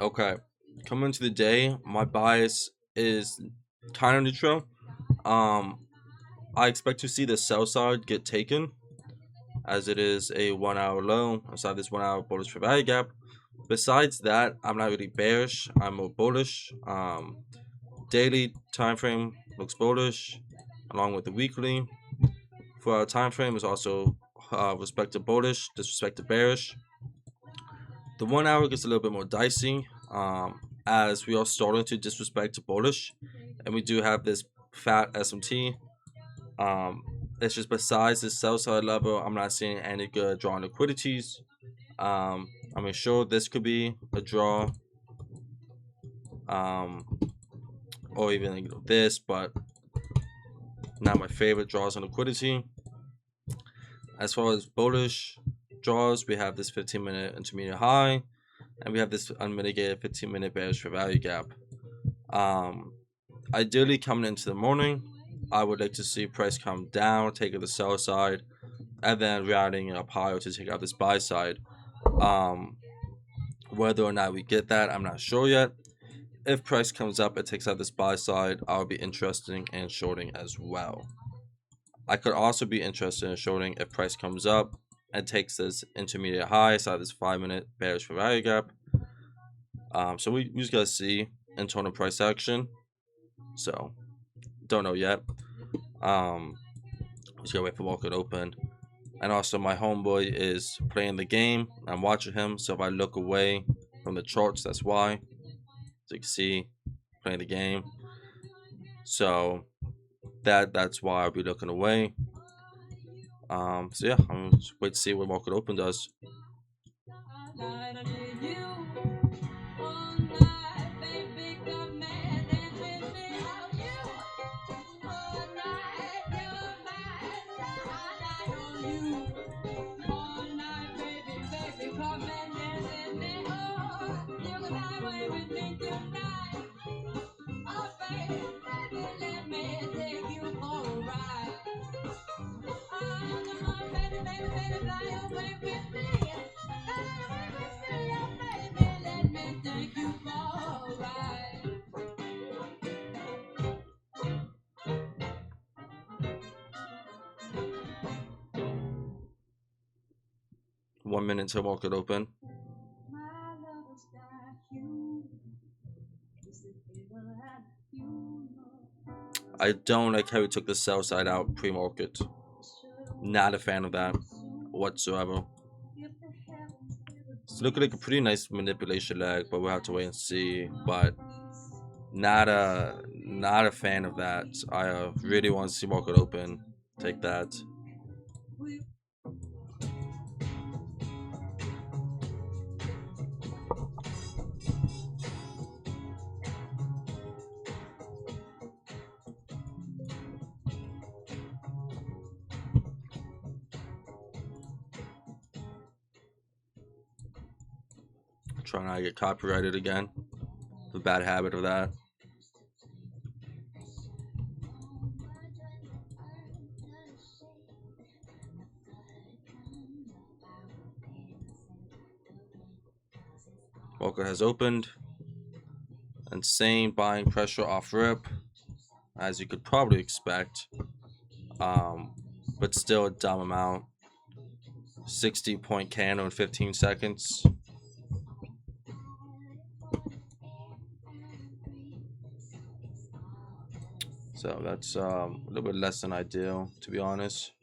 Okay, coming into the day, my bias is kind of neutral. Um, I expect to see the sell side get taken, as it is a 1 hour low inside this 1 hour bullish for value gap. Besides that, I'm not really bearish. I'm more bullish. Daily time frame looks bullish, along with the weekly. For our time frame is also respect to bullish, disrespect to bearish. The 1 hour gets a little bit more dicey, as we are starting to disrespect to bullish, and we do have this fat SMT. Um, it's just besides this sell side level, I'm not seeing any good draw liquidities. I mean, sure, this could be a draw, um, or even this, but not my favorite draws on liquidity. As far as bullish draws, we have this 15-minute intermediate high, and we have this unmitigated 15-minute bearish for value gap. Ideally, coming into the morning, I would like to see price come down, take out the sell side, and then routing up higher to take out this buy side. Whether or not we get that, I'm not sure yet. If price comes up and takes out this buy side, I'll be interested in shorting as well. I could also be interested in shorting if price comes up and takes this intermediate high side this 5-minute bearish for value gap. So we just gotta see internal price action. So don't know yet. Just gotta wait for market open. And also my homeboy is playing the game. I'm watching him, so if I look away from the charts, that's why. So you can see playing the game. So that's why I'll be looking away. So yeah, I'm just wait to see what market open does. One minute until market open. I don't like how he took the sell side out pre-market. Not a fan of that whatsoever. It's looking like a pretty nice manipulation leg, but we'll have to wait and see. But not a fan of that. I really want to see market open. Take that. Trying not to get copyrighted again. The bad habit of that. Market has opened. Insane buying pressure off rip, as you could probably expect. But still a dumb amount. 60-point candle in 15 seconds. So that's a little bit less than ideal, to be honest.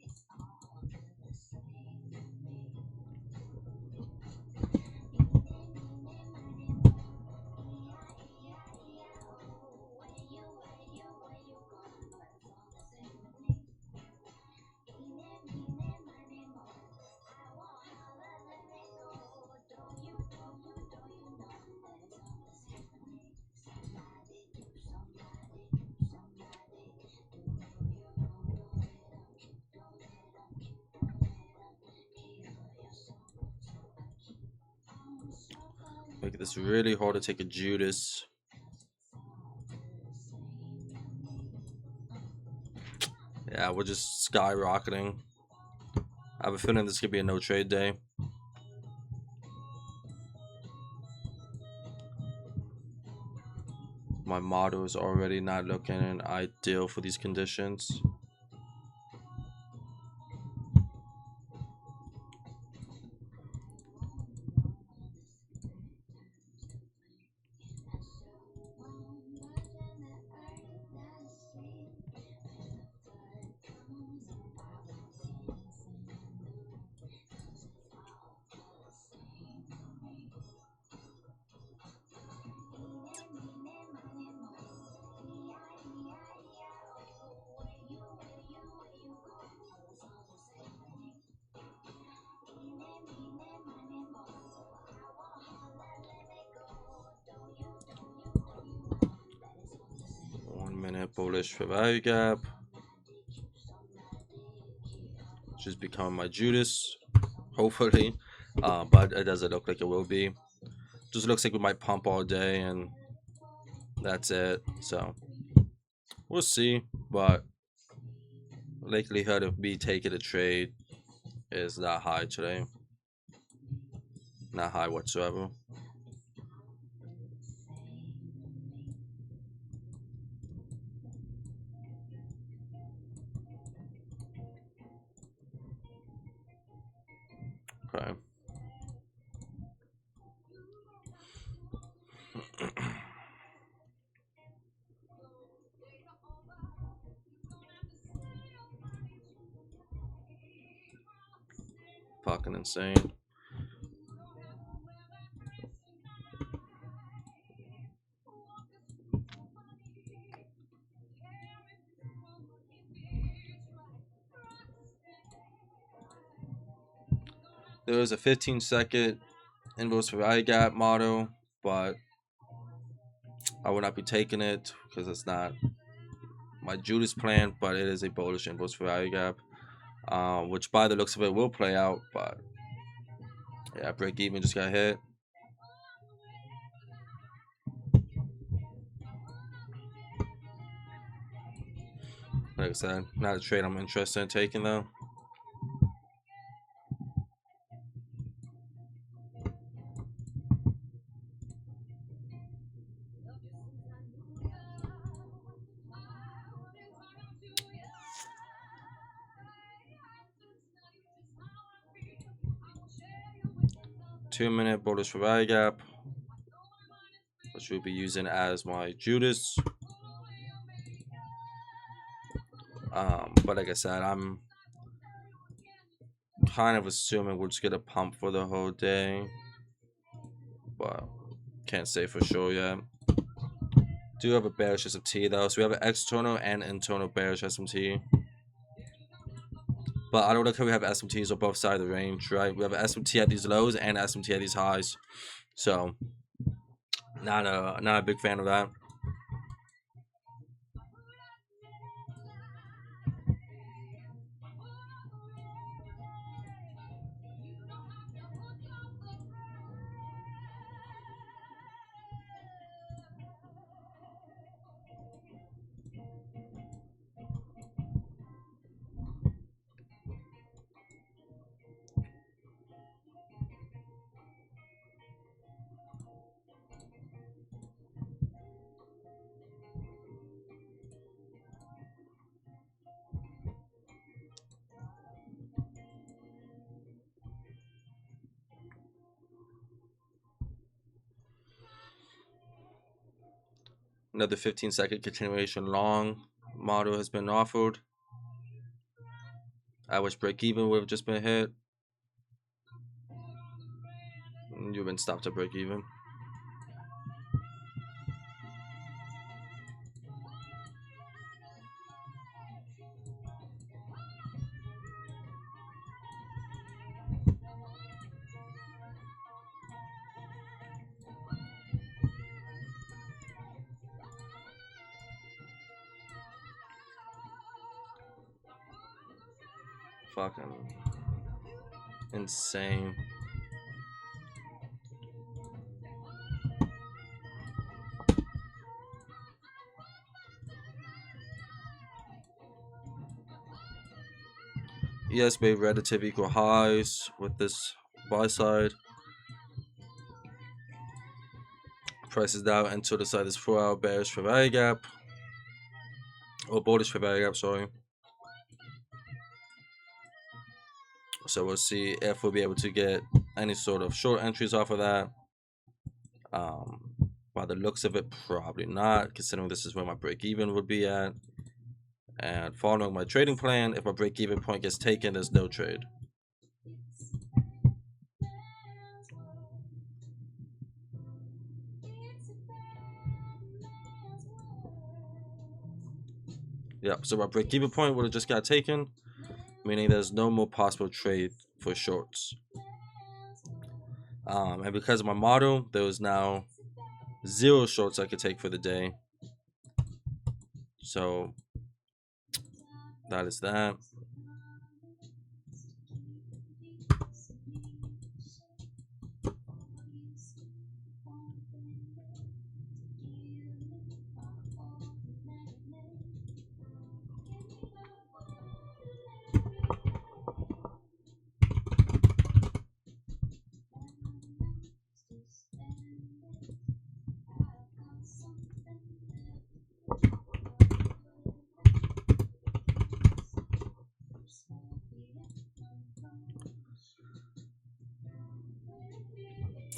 Make this really hard to take a Judas. Yeah, we're just skyrocketing. I have a feeling this could be a no trade day. My model is already not looking ideal for these conditions. Bullish for value gap, which is becoming my Judas, hopefully, but it doesn't look like it will be. Just looks like we might pump all day and that's it. So we'll see, but likelihood of me taking a trade is not high today, not high whatsoever. Okay. Fucking insane. There was a 15-second inverse value gap model, but I would not be taking it because it's not my Judas plan, but it is a bullish inverse value gap, which by the looks of it will play out. But yeah, break even just got hit. Like I said, not a trade I'm interested in taking though. Two-minute bullish value gap, which we'll be using as my Judas. But like I said, I'm kind of assuming we'll just get a pump for the whole day, but can't say for sure yet. Do have a bearish SMT though, so we have an external and internal bearish SMT. But I don't like how we have SMTs on both sides of the range, right? We have an SMT at these lows and SMT at these highs, so not a big fan of that. Another 15-second continuation long model has been offered, at which break even would have just been hit. You've been stopped at break even. Fucking insane. Yes, made relative equal highs with this buy side. Price is now into the side this 4-hour bearish fair value gap, or bullish fair value gap, sorry. So we'll see if we'll be able to get any sort of short entries off of that. By the looks of it, probably not, considering this is where my break even would be at. And following my trading plan, if my break even point gets taken, there's no trade. Yep, so my break even point would have just got taken, meaning there's no more possible trade for shorts. And because of my model, there was now 0 shorts I could take for the day. So that is that.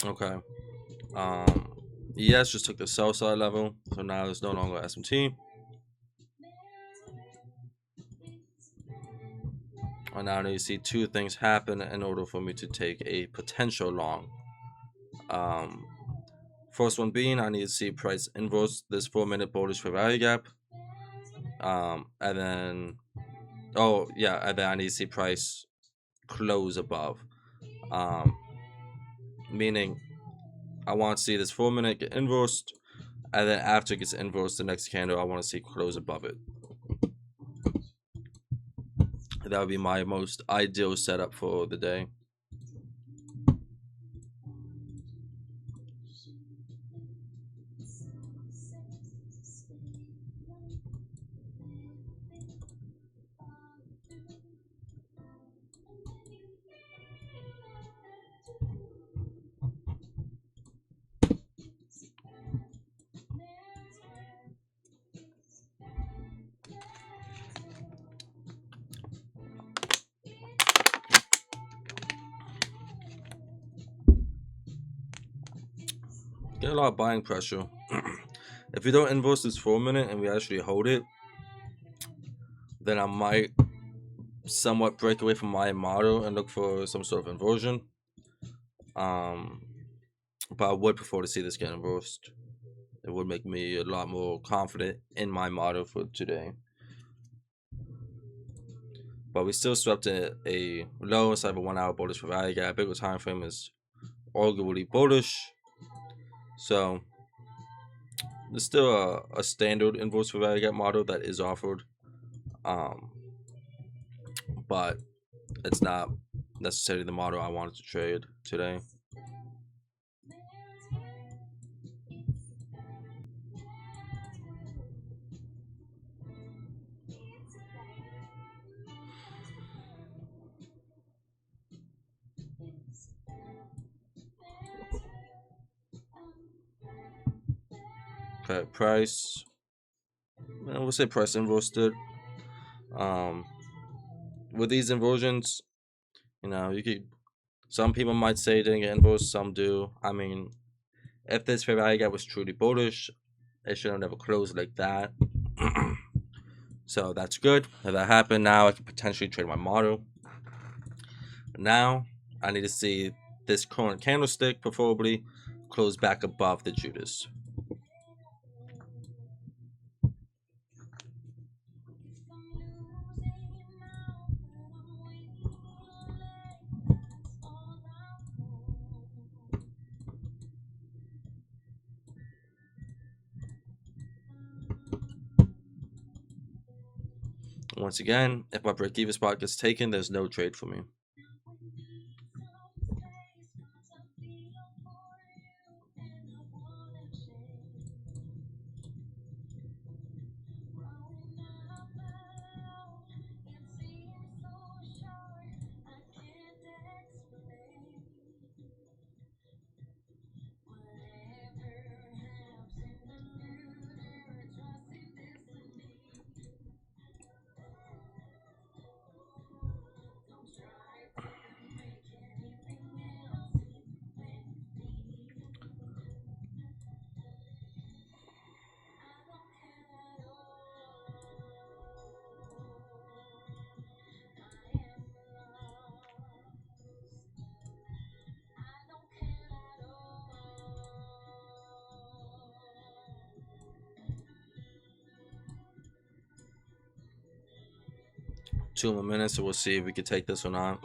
Okay. ES just took the sell side level, so now there's no longer SMT. And now I need to see 2 things happen in order for me to take a potential long. First one being, I need to see price inverse this 4-minute bullish fair value gap. And then, and then I need to see price close above. Meaning, I want to see this 4-minute get inversed, and then after it gets inversed, the next candle I want to see close above it. That would be my most ideal setup for the day. Get a lot of buying pressure. If we don't inverse this 4-minute and we actually hold it, then I might somewhat break away from my model and look for some sort of inversion. But I would prefer to see this get inversed. It would make me a lot more confident in my model for today. But we still swept a low inside of a 1-hour bullish fair value gap. Bigger time frame is arguably bullish. So there's still a standard inverse fair value gap model that is offered. But it's not necessarily the model I wanted to trade today. Okay, price. We'll say price inversed. With these inversions, you could. Some people might say it didn't get inversed, some do. I mean, if this fair value gap was truly bullish, it should have never closed like that. So that's good. If that happened, now I can potentially trade my model. Now I need to see this current candlestick, preferably, close back above the Judas. Once again, if my break-even spot gets taken, there's no trade for me. 2 more minutes, so we'll see if we can take this or not.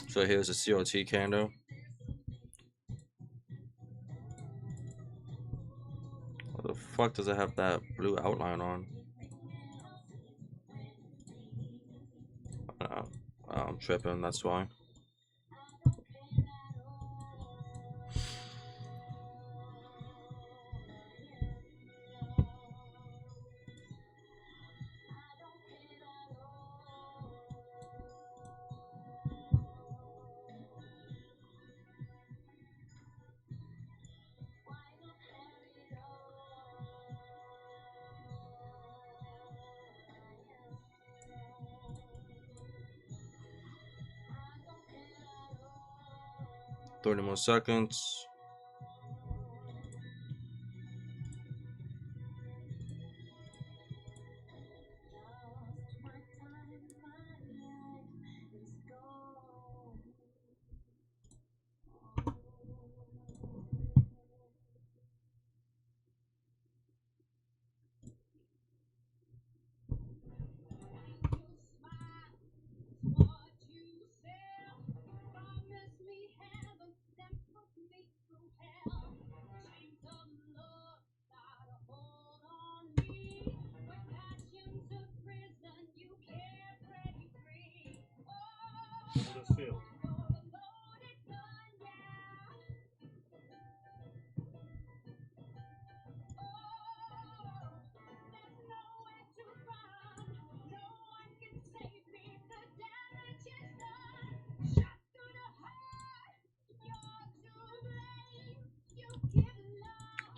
So here's a COT candle. What the fuck does it have that blue outline on? I'm tripping, that's why. Thirty more seconds.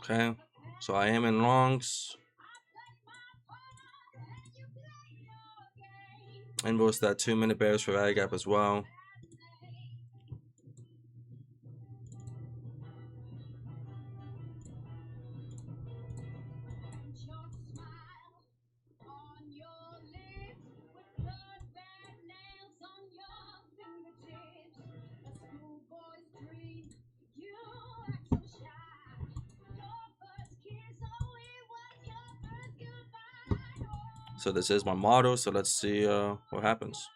Okay, so I am in longs. Inverse that 2-minute bearish for value gap as well. So this is my model, so let's see what happens.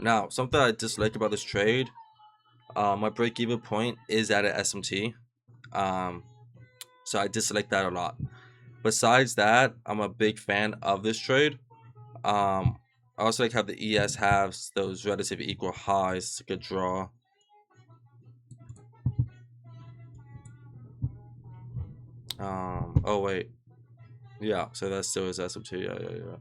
Now, something I dislike about this trade, my break-even point is at an SMT. So I dislike that a lot. Besides that, I'm a big fan of this trade. I also like how the ES has those relative equal highs. It's a good draw. Oh wait, yeah. So that still is SMT. Yeah.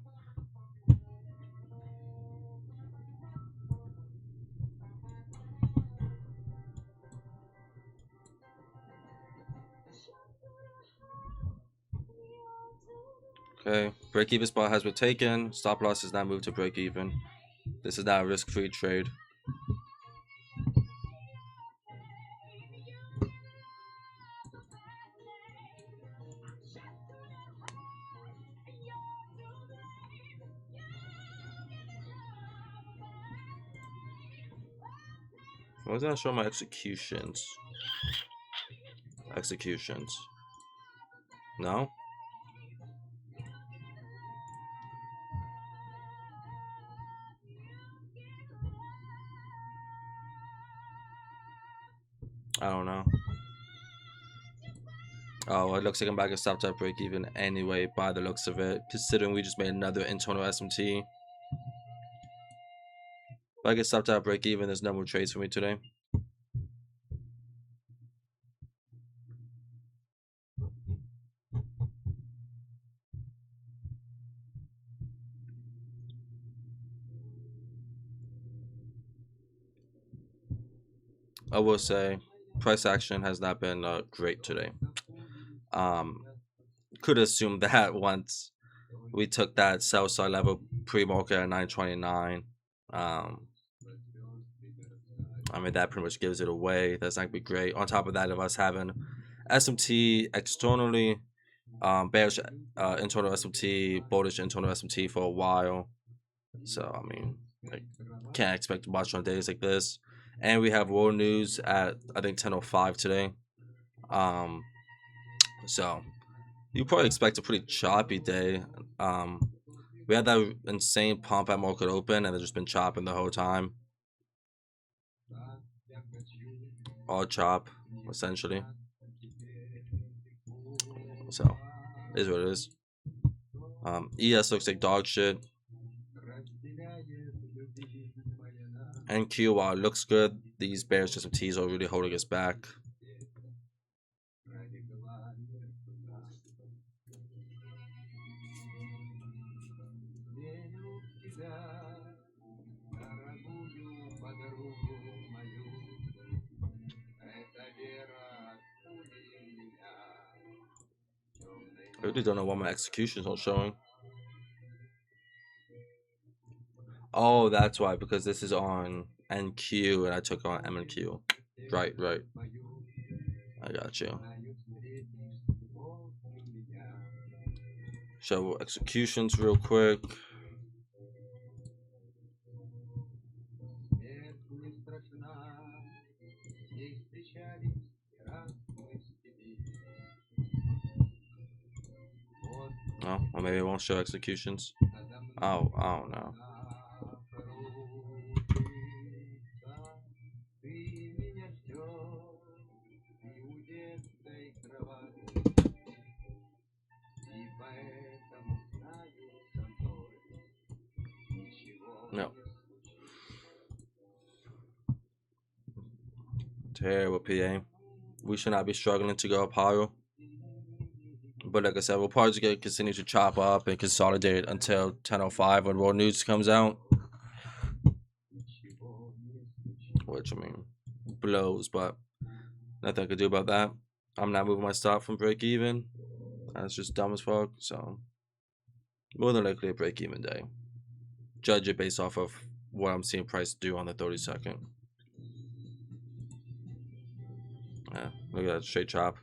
Okay, break-even spot has been taken. Stop loss is now moved to break-even. This is now a risk-free trade. Why does that show my executions? Executions. No? I don't know. Oh, it looks like I'm back at stop type break even anyway, by the looks of it, considering we just made another internal SMT. If I get stop type break even, there's no more trades for me today. I will say, price action has not been great today. Um, could assume that once we took that sell side level pre-market at 929. Um, I mean, that pretty much gives it away. That's not gonna be great. On top of that, of us having SMT externally, bearish internal SMT, bullish internal SMT for a while. So I mean, like, can't expect much on days like this. And we have world news at I think 10:05 today. Um, so you probably expect a pretty choppy day. We had that insane pump at market open, and they've just been chopping the whole time. All chop, essentially. So, is what it is. ES looks like dog shit. NQ, while it looks good, these bears just some T's are really holding us back. I really don't know why my execution's not showing. Oh, that's why, because this is on NQ and I took on M and Q. Right. I got you. Show executions real quick. Oh, or maybe it won't show executions. Oh, I don't know. No. Terrible PA. We should not be struggling to go up higher. But like I said, we'll probably just gonna continue to chop up and consolidate until 10:05 when world news comes out. Which I mean blows, but nothing I could do about that. I'm not moving my stop from break even. That's just dumb as fuck. So more than likely a break even day. Judge it based off of what I'm seeing price do on the 30-second. Yeah, look at that straight chop.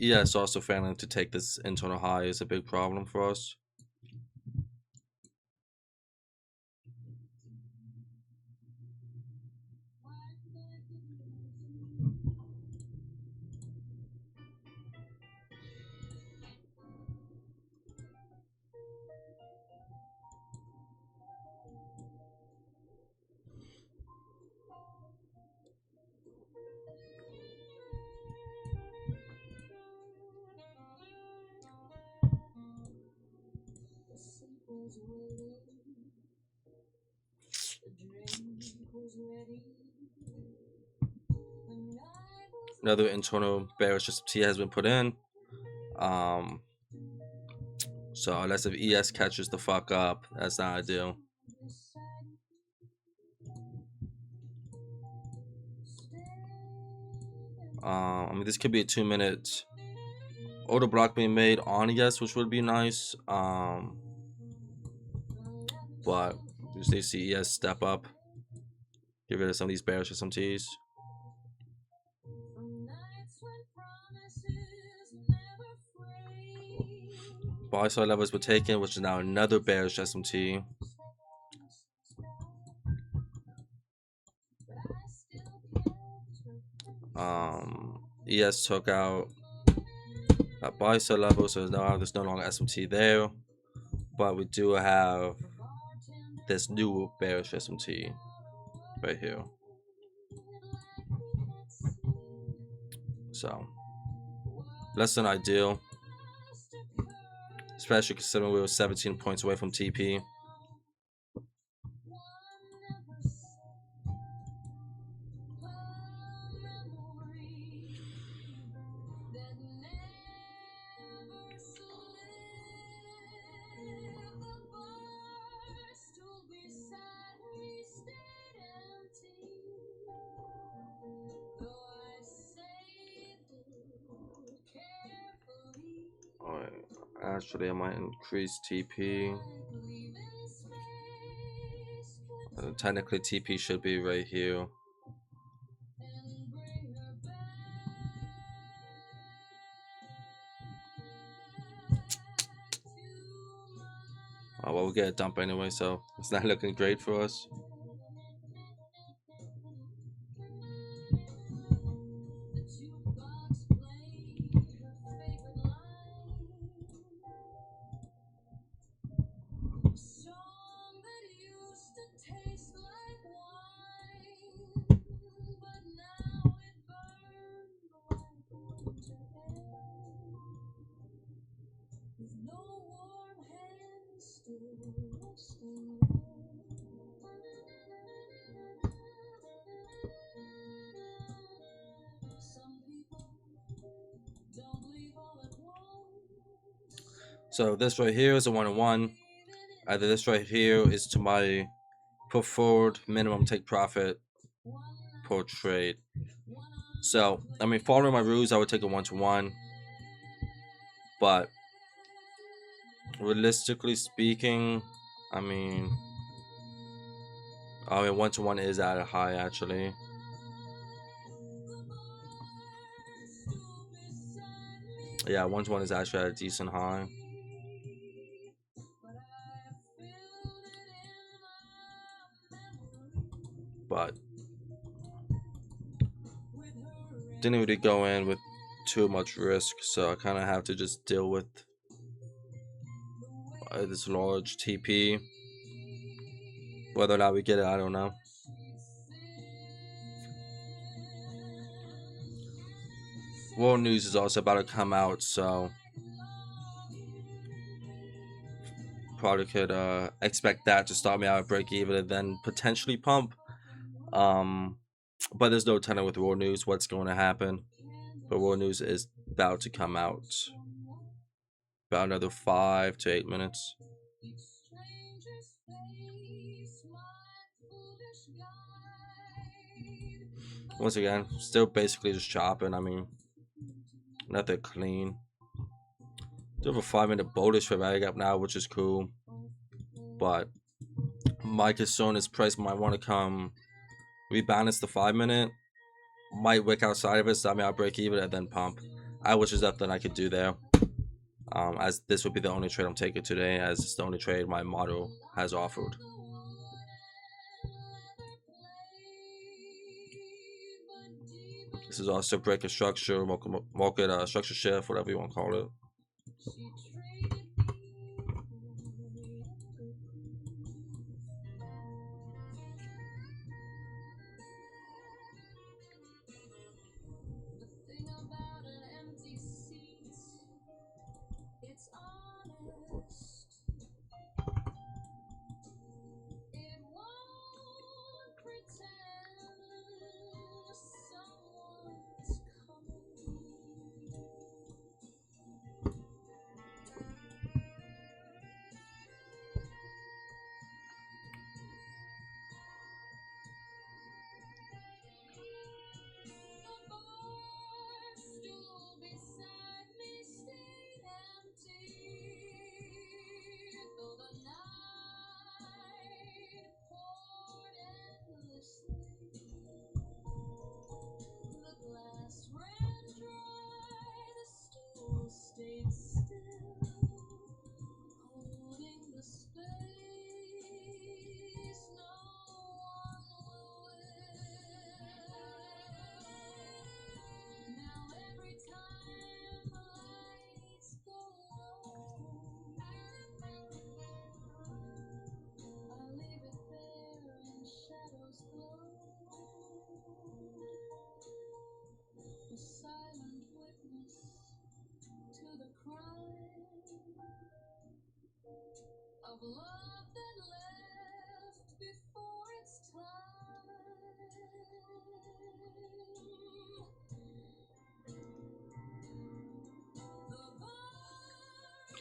ES also failing to take this internal high is a big problem for us. Another internal bearish T has been put in. So unless if ES catches the fuck up, that's not ideal. I mean, this could be a 2-minute order block being made on ES, which would be nice. But we just need to see ES step up, get rid of some of these bearish SMTs. Buy side levels were taken, which is now another bearish SMT. ES took out that buy side level, so there's no longer SMT there. But we do have this new bearish SMT. right here. So less than ideal, especially considering we were 17 points away from TP. Alright, actually I might increase TP. Technically TP should be right here. Oh, well, we'll get a dump anyway, so it's not looking great for us. So this right here is a 1-on-1. Either this right here is to my preferred minimum take profit per trade. So I mean, following my rules, I would take a 1-to-1, but realistically speaking, I mean 1-to-1 is at a high actually. Yeah, 1-to-1 is actually at a decent high. But didn't really go in with too much risk, so I kind of have to just deal with this large TP. Whether or not we get it, I don't know. World news is also about to come out, so probably could expect that to start me out at break even and then potentially pump. But there's no telling with world news what's going to happen. But world news is about to come out. About another 5 to 8 minutes. Once again, still basically just chopping. I mean, nothing clean. Do have a 5-minute bullish for bag up now, which is cool. But my concern is price might want to come rebalance the 5-minute. Might wick outside of it, so I mean I'll break even and then pump. I wish there's nothing I could do there. As this would be the only trade I'm taking today, as it's the only trade my model has offered. This is also break a structure, market structure shift, whatever you want to call it.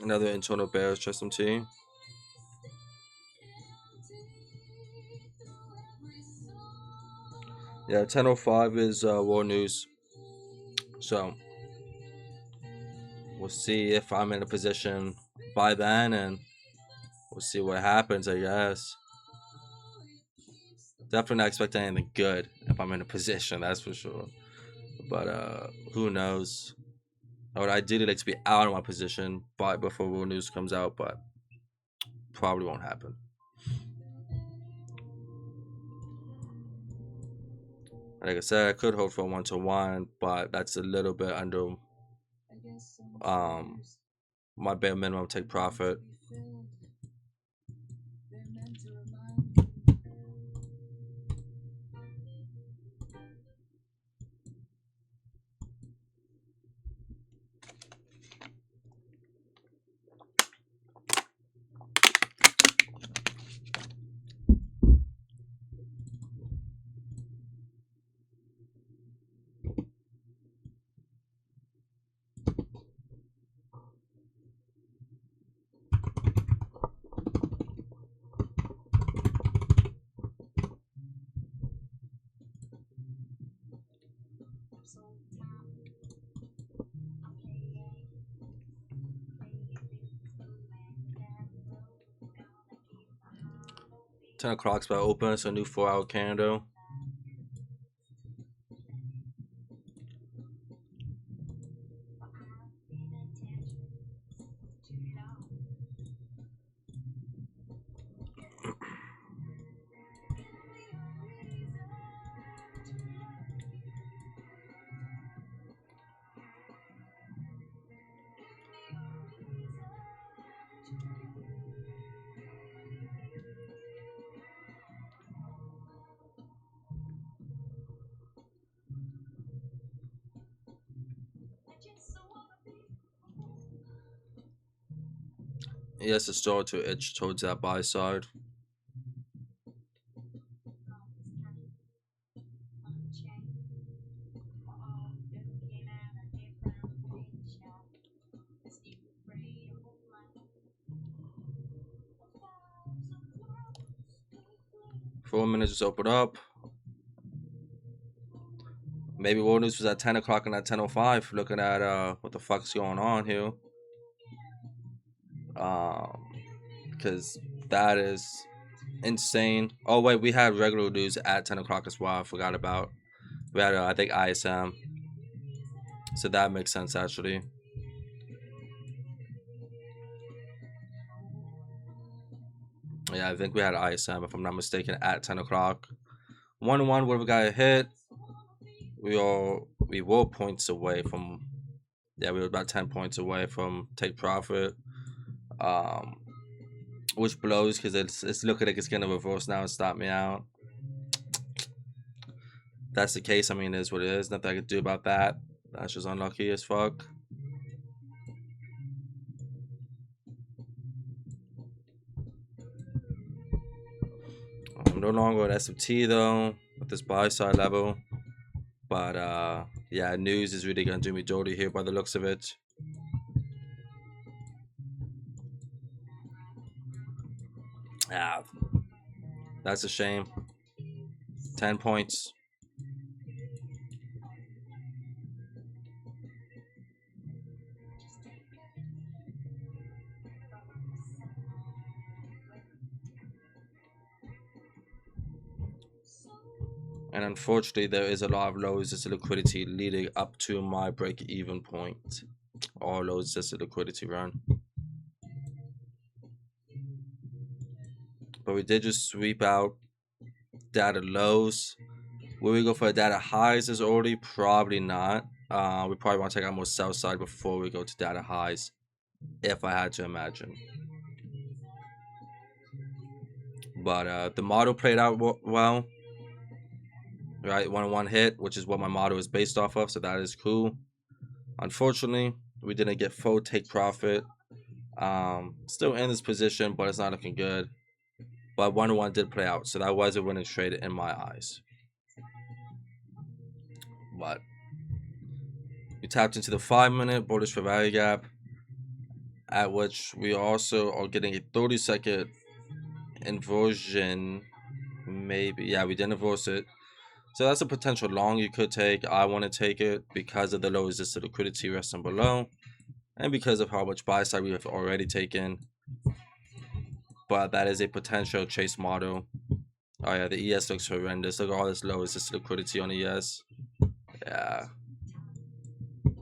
Another internal bearish SMT. Yeah, 10:05 is war news. So we'll see if I'm in a position by then, and we'll see what happens, I guess. Definitely not expecting anything good if I'm in a position, that's for sure. But who knows? I would ideally like to be out of my position before war news comes out, but probably won't happen. Like I said, I could hope for a 1-to-1, but that's a little bit under my bare minimum take profit. $10 about open, so a new 4-hour candle. Yes, it's started to edge towards that buy side. Four minutes just open up. Maybe world news was at 10 o'clock and at 10:05. Looking at what the fuck's going on here. Because that is insane. Oh wait, we had regular news at 10 o'clock as well. I forgot about. We had I think ISM. So that makes sense actually. Yeah, I think we had ISM if I'm not mistaken at 10 o'clock. 1-1 would have got a hit. We were points away from. Yeah, we were about 10 points away from take profit. Which blows because it's looking like it's gonna reverse now and stop me out. If that's the case, I mean, it is what it is. Nothing I can do about that. That's just unlucky as fuck. I'm no longer at SMT though at this buy side level, but yeah, news is really gonna do me dirty here by the looks of it. Ah, that's a shame. 10 points. And unfortunately, there is a lot of low resisted liquidity leading up to my break-even point. All low resisted liquidity run. But we did just sweep out data lows. Will we go for a data highs as early? Probably not. We probably want to take out more sell side before we go to data highs, if I had to imagine. But the model played out well. Right, 1-1 hit, which is what my model is based off of, so that is cool. Unfortunately, we didn't get full take profit. Still in this position, but it's not looking good. But 1-1 did play out, so that was a winning trade in my eyes. But we tapped into the 5-minute bullish for value gap, at which we also are getting a 30-second inversion. Maybe, yeah, we didn't inverse it. So that's a potential long you could take. I want to take it because of the low resisted liquidity resting below, and because of how much buy side we have already taken. But that is a potential chase model. Oh yeah, the ES looks horrendous. Look at all this low resisted liquidity on ES. Yeah,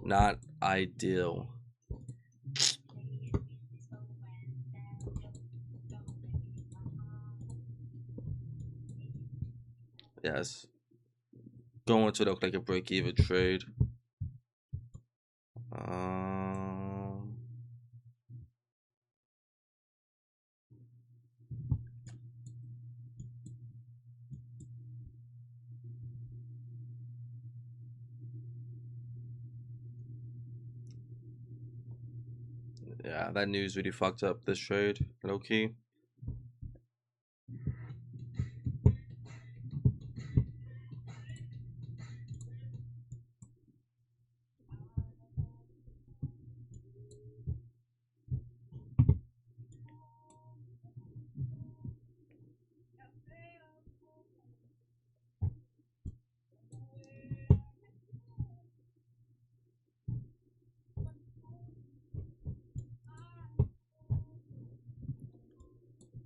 not ideal. Yes, going to look like a break-even trade. Yeah, that news really fucked up this trade, low key.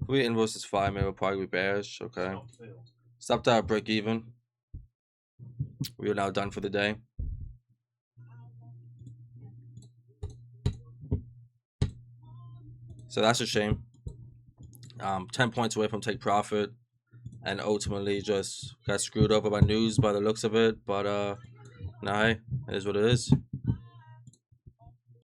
If we invoice this 5, maybe we'll probably be bearish. Okay. Stopped out break even. We are now done for the day. So that's a shame. 10 points away from take profit, and ultimately just got screwed over by news by the looks of it. But nah, hey, it is what it is.